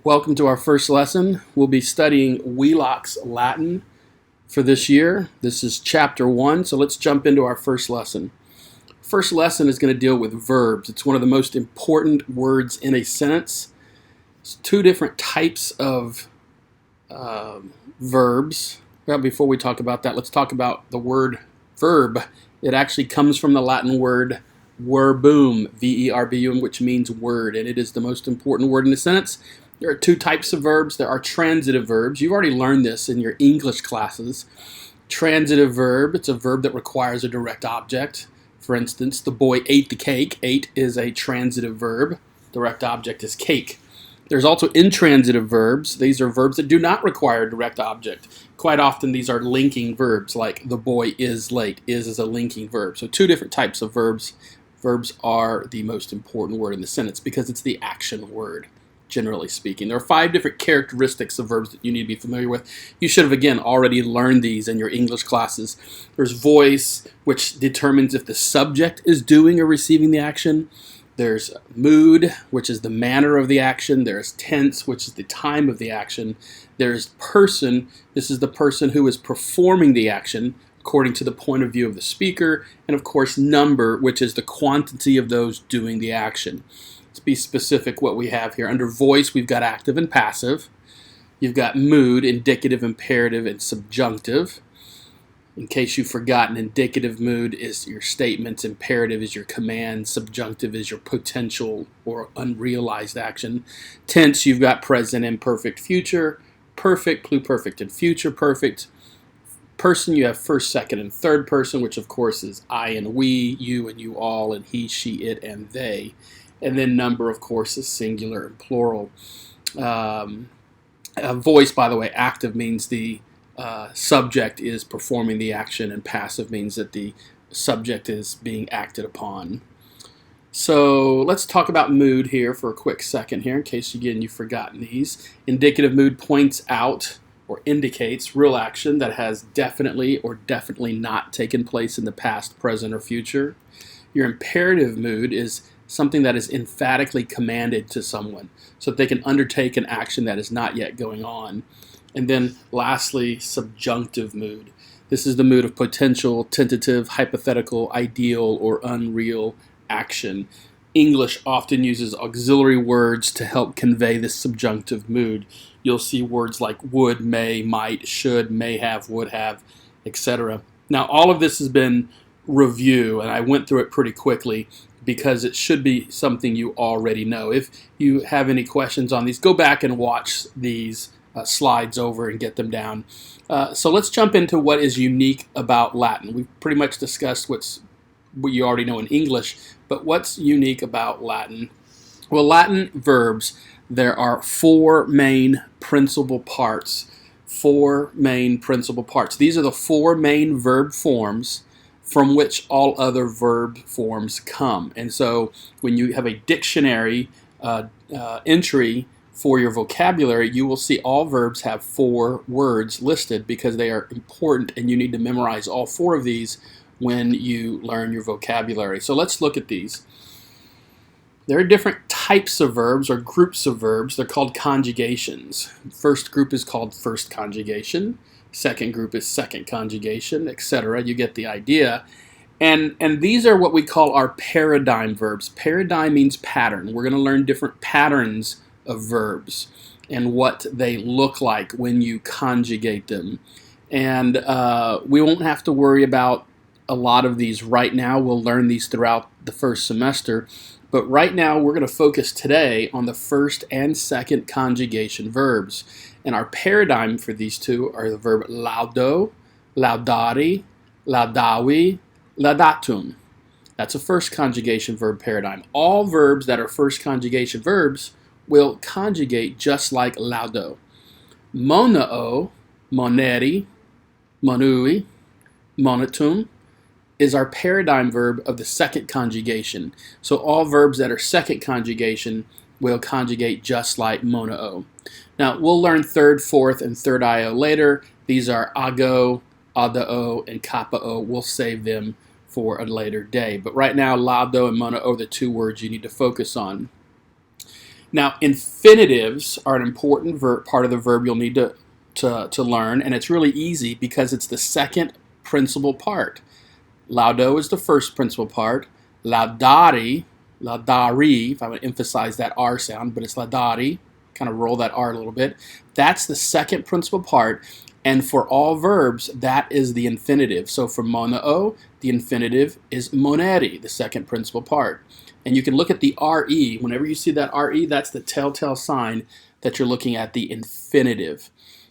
Welcome to our first lesson. We'll be studying Wheelock's Latin for this year. This is chapter 1, so let's jump into our first lesson. First lesson is going to deal with verbs. It's one of the most important words in a sentence. It's two different types of verbs. Well, before we talk about that, let's talk about the word verb. It actually comes from the Latin word verbum, V-E-R-B-U-M, which means word, and it is the most important word in a sentence. There are two types of verbs. There are transitive verbs. You've already learned this in your English classes. Transitive verb, it's a verb that requires a direct object. For instance, the boy ate the cake. Ate is a transitive verb. Direct object is cake. There's also intransitive verbs. These are verbs that do not require a direct object. Quite often these are linking verbs, like the boy is late. Is a linking verb. So two different types of verbs. Verbs are the most important word in the sentence because it's the action word. Generally speaking. There are 5 different characteristics of verbs that you need to be familiar with. You should have, again, already learned these in your English classes. There's voice, which determines if the subject is doing or receiving the action. There's mood, which is the manner of the action. There's tense, which is the time of the action. There's person. This is the person who is performing the action according to the point of view of the speaker. And, of course, number, which is the quantity of those doing the action. To be specific, what we have here. Under voice, we've got active and passive. You've got mood, indicative, imperative, and subjunctive. In case you've forgotten, indicative mood is your statements, imperative is your command, subjunctive is your potential or unrealized action. Tense, you've got present, imperfect, future, perfect, pluperfect, and future perfect. Person, you have first, second, and third person, which of course is I and we, you and you all, and he, she, it, and they. And then number, of course, is singular and plural. Voice, by the way, active means the subject is performing the action, and passive means that the subject is being acted upon. So let's talk about mood here for a quick second here, in case, again, you've forgotten these. Indicative mood points out or indicates real action that has definitely or definitely not taken place in the past, present, or future. Your imperative mood is something that is emphatically commanded to someone so that they can undertake an action that is not yet going on. And then lastly, subjunctive mood. This is the mood of potential, tentative, hypothetical, ideal, or unreal action. English often uses auxiliary words to help convey this subjunctive mood. You'll see words like would, may, might, should, may have, would have, etc. Now, all of this has been review, and I went through it pretty quickly because it should be something you already know. If you have any questions on these, go back and watch these slides over and get them down. So let's jump into what is unique about Latin. We've pretty much discussed what you already know in English, but what's unique about Latin? Well, Latin verbs, there are 4 main principal parts. 4 main principal parts. These are the 4 main verb forms from which all other verb forms come. And so when you have a dictionary entry for your vocabulary, you will see all verbs have 4 words listed because they are important and you need to memorize all 4 of these when you learn your vocabulary. So let's look at these. There are different types of verbs or groups of verbs. They're called conjugations. First group is called first conjugation. Second group is second conjugation, etc. You get the idea. And these are what we call our paradigm verbs. Paradigm means pattern. We're going to learn different patterns of verbs and what they look like when you conjugate them. And we won't have to worry about a lot of these right now. We'll learn these throughout the first semester. But right now, we're going to focus today on the first and second conjugation verbs. And our paradigm for these two are the verb laudo, laudari, laudavi, laudatum. That's a first conjugation verb paradigm. All verbs that are first conjugation verbs will conjugate just like laudo. Monao, moneri, monui, monatum is our paradigm verb of the second conjugation. So all verbs that are second conjugation will conjugate just like monao. Now, we'll learn third, fourth, and third io later. These are ago, adao, and kapao. We'll save them for a later day. But right now, laudo and monao are the 2 words you need to focus on. Now, infinitives are an important part of the verb you'll need to learn, and it's really easy because it's the second principal part. Laudo is the first principal part. Laudari, if I want to emphasize that R sound, but it's laudari, kind of roll that R a little bit. That's the second principal part, and for all verbs, that is the infinitive. So for monao, the infinitive is moneri, the second principal part. And you can look at the RE. Whenever you see that RE, that's the telltale sign that you're looking at the infinitive.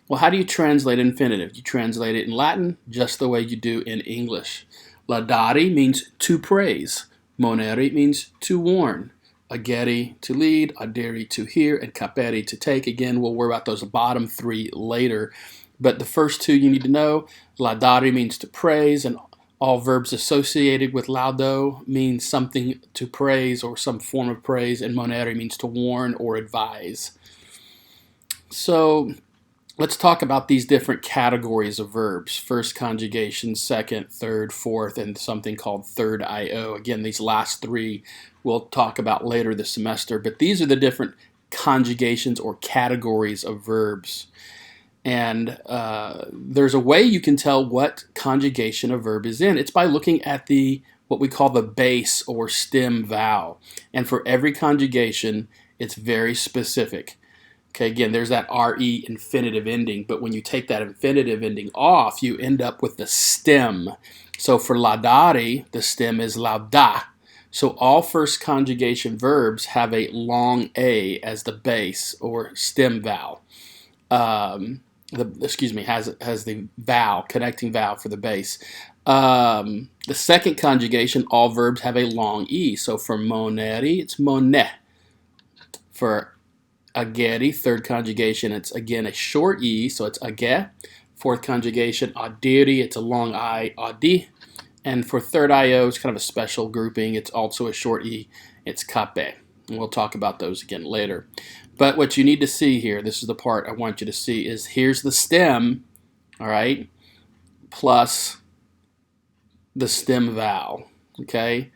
Well, how do you translate infinitive? You translate it in Latin just the way you do in English. Laudari means to praise. Moneri means to warn. Agere, to lead. Adere, to hear. And capere, to take. Again, we'll worry about those bottom three later. But the first two you need to know. Laudari means to praise, and all verbs associated with laudo mean something to praise or some form of praise, and monere means to warn or advise. So let's talk about these different categories of verbs. First conjugation, second, third, fourth, and something called third IO. Again, these last three we'll talk about later this semester, but these are the different conjugations or categories of verbs. And there's a way you can tell what conjugation a verb is in. It's by looking at what we call the base or stem vowel. And for every conjugation, it's very specific. Okay, again, there's that RE infinitive ending, but when you take that infinitive ending off, you end up with the stem. So for laudare, the stem is lauda. So all first conjugation verbs have a long A as the base or stem vowel. Has the vowel, connecting vowel for the base. The second conjugation, all verbs have a long E. So for moneri, it's monè. For ageri, third conjugation, it's again a short E, so it's agè. Fourth conjugation, adiri, it's a long I, adi. And for third IO, it's kind of a special grouping. It's also a short E, it's cape. And we'll talk about those again later. But what you need to see here, this is the part I want you to see, is here's the stem, all right, plus the stem vowel, okay?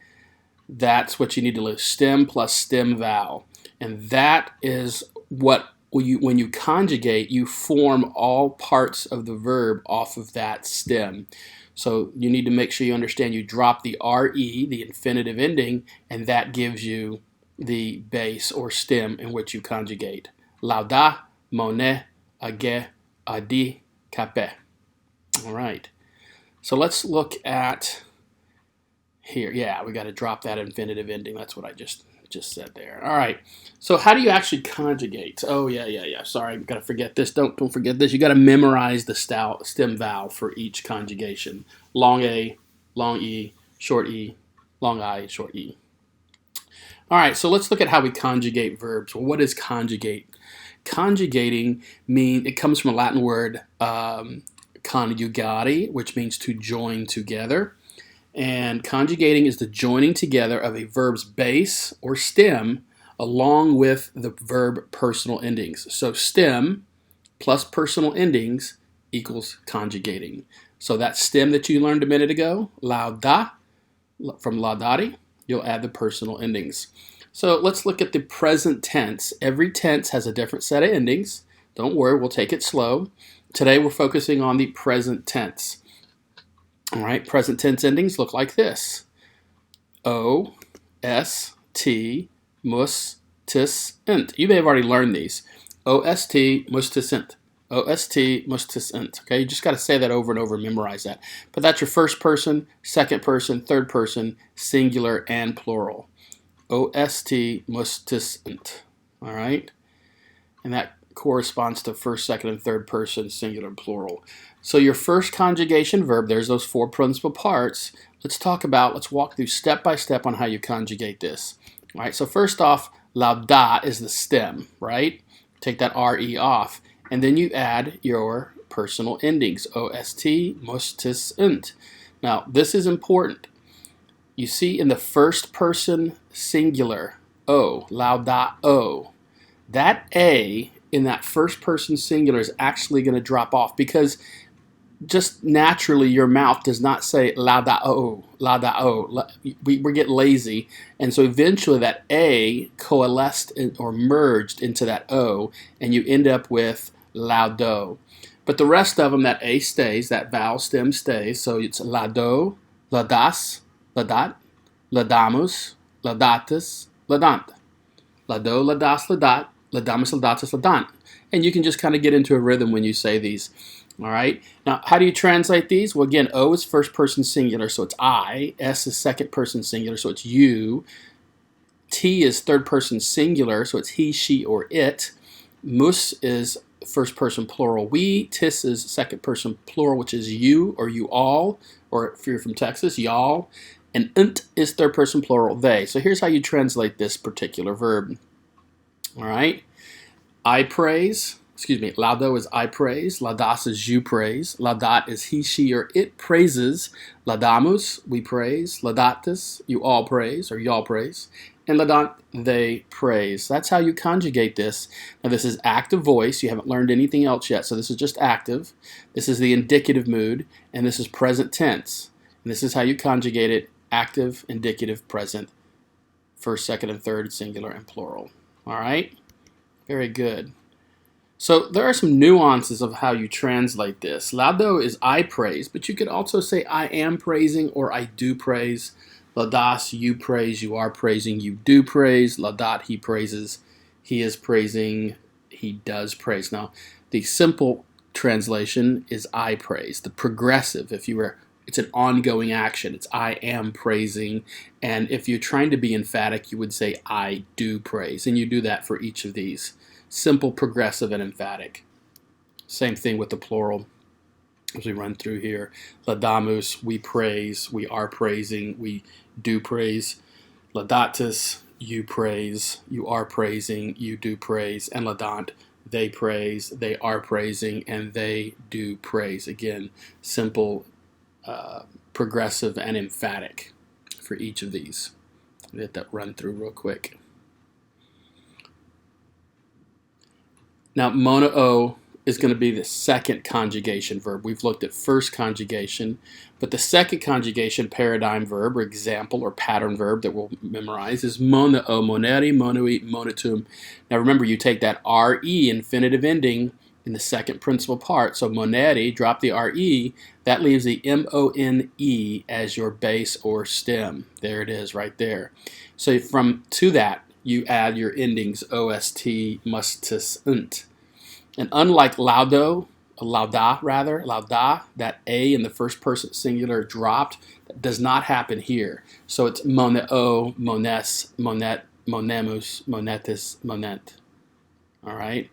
That's what you need to lose, stem plus stem vowel. And that is what, when you conjugate, you form all parts of the verb off of that stem. So you need to make sure you understand you drop the RE, the infinitive ending, and that gives you the base or stem in which you conjugate. Lauda, monè, agè, adi, cape. All right. So let's look at here. Yeah, we got to drop that infinitive ending. That's what I just said there. All right. So how do you actually conjugate? Oh, yeah. Sorry, I've got to forget this. Don't forget this. You got to memorize the stem vowel for each conjugation. Long A, long E, short E, long I, short E. All right, so let's look at how we conjugate verbs. Well, what is conjugate? Conjugating it comes from a Latin word, conjugare, which means to join together. And conjugating is the joining together of a verb's base or stem along with the verb personal endings. So stem plus personal endings equals conjugating. So that stem that you learned a minute ago, lauda, from laudari, you'll add the personal endings. So let's look at the present tense. Every tense has a different set of endings. Don't worry, we'll take it slow. Today we're focusing on the present tense. All right, present tense endings look like this. O, S, T, mus, tis, int. You may have already learned these. O-S-T, mus, tis, int. O-S-T, mus, tis, int. Okay, you just got to say that over and over and memorize that. But that's your first person, second person, third person, singular, and plural. O-S-T, mus, tis, int. All right? And that corresponds to first, second, and third person, singular, and plural. So your first conjugation verb, there's those four principal parts. Let's walk through step by step on how you conjugate this. All right, so first off, lauda is the stem, right? Take that R-E off. And then you add your personal endings, O-S-T, mus, tis, int. Now, this is important. You see in the first person singular, O, lauda, O, that A in that first person singular is actually going to drop off because just naturally your mouth does not say la da o, la da o. We get lazy, and so eventually that A coalesced or merged into that O, and you end up with la do. But the rest of them, that A stays, that vowel stem stays, so it's la do, la das, la dat, la damus, la datus, la dant. La do, la das, la dat, la damus, la datus, la dant. And you can just kind of get into a rhythm when you say these. All right. Now, how do you translate these? Well, again, O is first person singular, so it's I. S is second person singular, so it's you. T is third person singular, so it's he, she, or it. Mus is first person plural, we. Tis is second person plural, which is you or you all, or if you're from Texas, y'all. And nt is third person plural, they. So here's how you translate this particular verb. All right. I praise. Excuse me, laudo is I praise, laudas is you praise, laudat is he, she, or it praises, laudamus, we praise, laudatus, you all praise, or y'all praise, and laudant, they praise. That's how you conjugate this. Now this is active voice, you haven't learned anything else yet, so this is just active. This is the indicative mood, and this is present tense. And this is how you conjugate it, active, indicative, present, first, second, and third, singular, and plural. All right? Very good. So there are some nuances of how you translate this. Laudo is I praise, but you could also say I am praising or I do praise. Laudas, you praise, you are praising, you do praise. Laudat, he praises, he is praising, he does praise. Now, the simple translation is I praise. The progressive, it's an ongoing action. It's I am praising. And if you're trying to be emphatic, you would say I do praise. And you do that for each of these. Simple, progressive, and emphatic. Same thing with the plural as we run through here. Laudamus, we praise, we are praising, we do praise. Laudatus, you praise, you are praising, you do praise. And laudant, they praise, they are praising, and they do praise. Again, simple, progressive, and emphatic for each of these. Let that run through real quick. Now, mono-o is going to be the second conjugation verb. We've looked at first conjugation, but the second conjugation paradigm verb or example or pattern verb that we'll memorize is mono-o, moneri, monui, monotum. Now remember, you take that re, infinitive ending, in the second principal part. So moneri, drop the re, that leaves the mone as your base or stem. There it is right there. So to that, you add your endings ost, mustus, unt. And unlike laudo, lauda, that A in the first person singular dropped, that does not happen here. So it's moneo, mones, monet, monemus, monetis, monet. All right?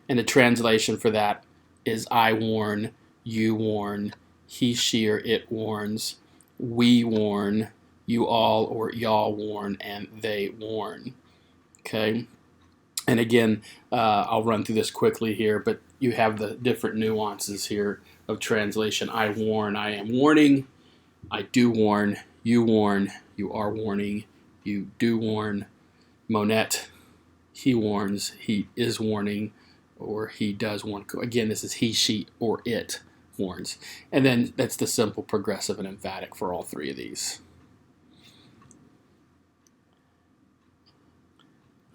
And the translation for that is I warn, you warn, he, she, or it warns, we warn, you all or y'all warn, and they warn. Okay? And again, I'll run through this quickly here, but you have the different nuances here of translation. I warn, I am warning. I do warn, you are warning, you do warn. Monet, he warns, he is warning, or he does warn. Again, this is he, she, or it warns. And then that's the simple, progressive, and emphatic for all three of these.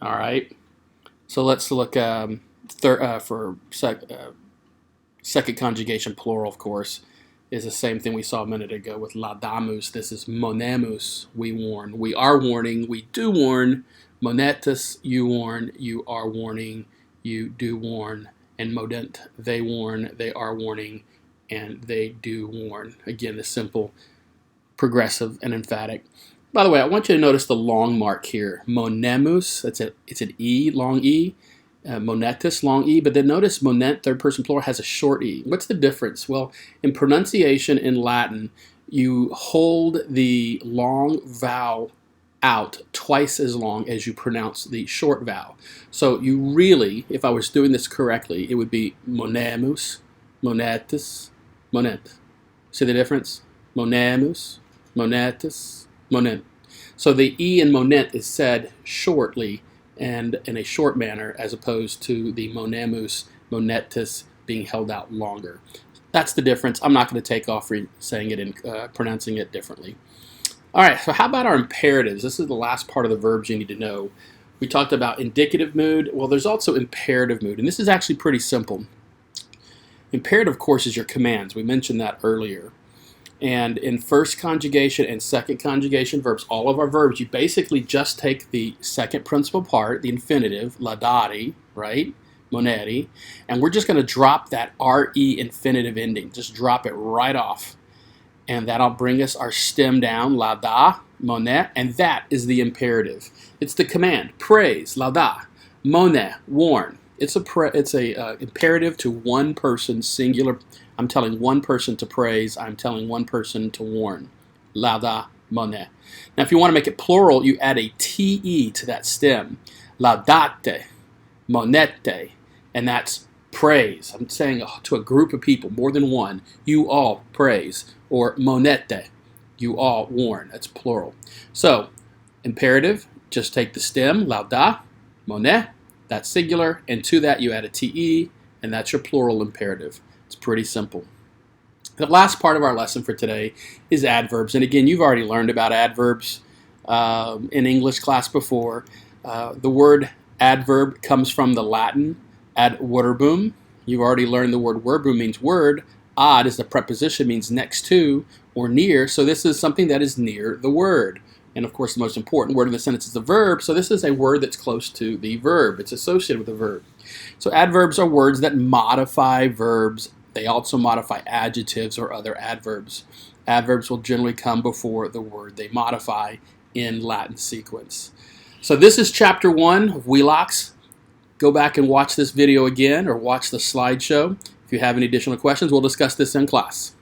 All right. So let's look for second conjugation plural, of course, is the same thing we saw a minute ago with laudamus. This is monemus, we warn. We are warning, we do warn. Monetus, you warn, you are warning, you do warn. And modent, they warn, they are warning, and they do warn. Again, the simple, progressive, and emphatic. By the way, I want you to notice the long mark here. Monemus, it's an E, long E. Monetus, long E. But then notice monet, third person plural, has a short E. What's the difference? Well, in pronunciation in Latin, you hold the long vowel out twice as long as you pronounce the short vowel. So you really, if I was doing this correctly, it would be monemus, monetus, monet. See the difference? Monemus, monetus, monet. So the E in monet is said shortly and in a short manner as opposed to the monemus, monetus being held out longer. That's the difference. I'm not going to take off saying it and pronouncing it differently. All right, so how about our imperatives? This is the last part of the verbs you need to know. We talked about indicative mood. Well, there's also imperative mood, and this is actually pretty simple. Imperative, of course, is your commands. We mentioned that earlier. And in first conjugation and second conjugation verbs, all of our verbs, you basically just take the second principal part, the infinitive, laudare, right? Moneri, and we're just going to drop that re infinitive ending. Just drop it right off. And that'll bring us our stem down, lauda, monet, and that is the imperative. It's the command, praise, lauda, monet, warn. It's a imperative to one person, singular. I'm telling one person to praise. I'm telling one person to warn. Lauda, monet. Now, if you want to make it plural, you add a te to that stem. Laudate, monete, and that's praise. I'm saying to a group of people, more than one, you all praise. Or monete, you all warn. That's plural. So, imperative, just take the stem, lauda, monet, that's singular, and to that you add a te, and that's your plural imperative. It's pretty simple. The last part of our lesson for today is adverbs. And again, you've already learned about adverbs in English class before. The word adverb comes from the Latin adverbum. You've already learned the word verbum means word. Ad is the preposition, means next to or near. So this is something that is near the word. And of course, the most important word in the sentence is the verb. So this is a word that's close to the verb. It's associated with the verb. So adverbs are words that modify verbs. They also modify adjectives or other adverbs. Adverbs will generally come before the word they modify in Latin sequence. So this is chapter 1 of Wheelock's. Go back and watch this video again or watch the slideshow. If you have any additional questions, we'll discuss this in class.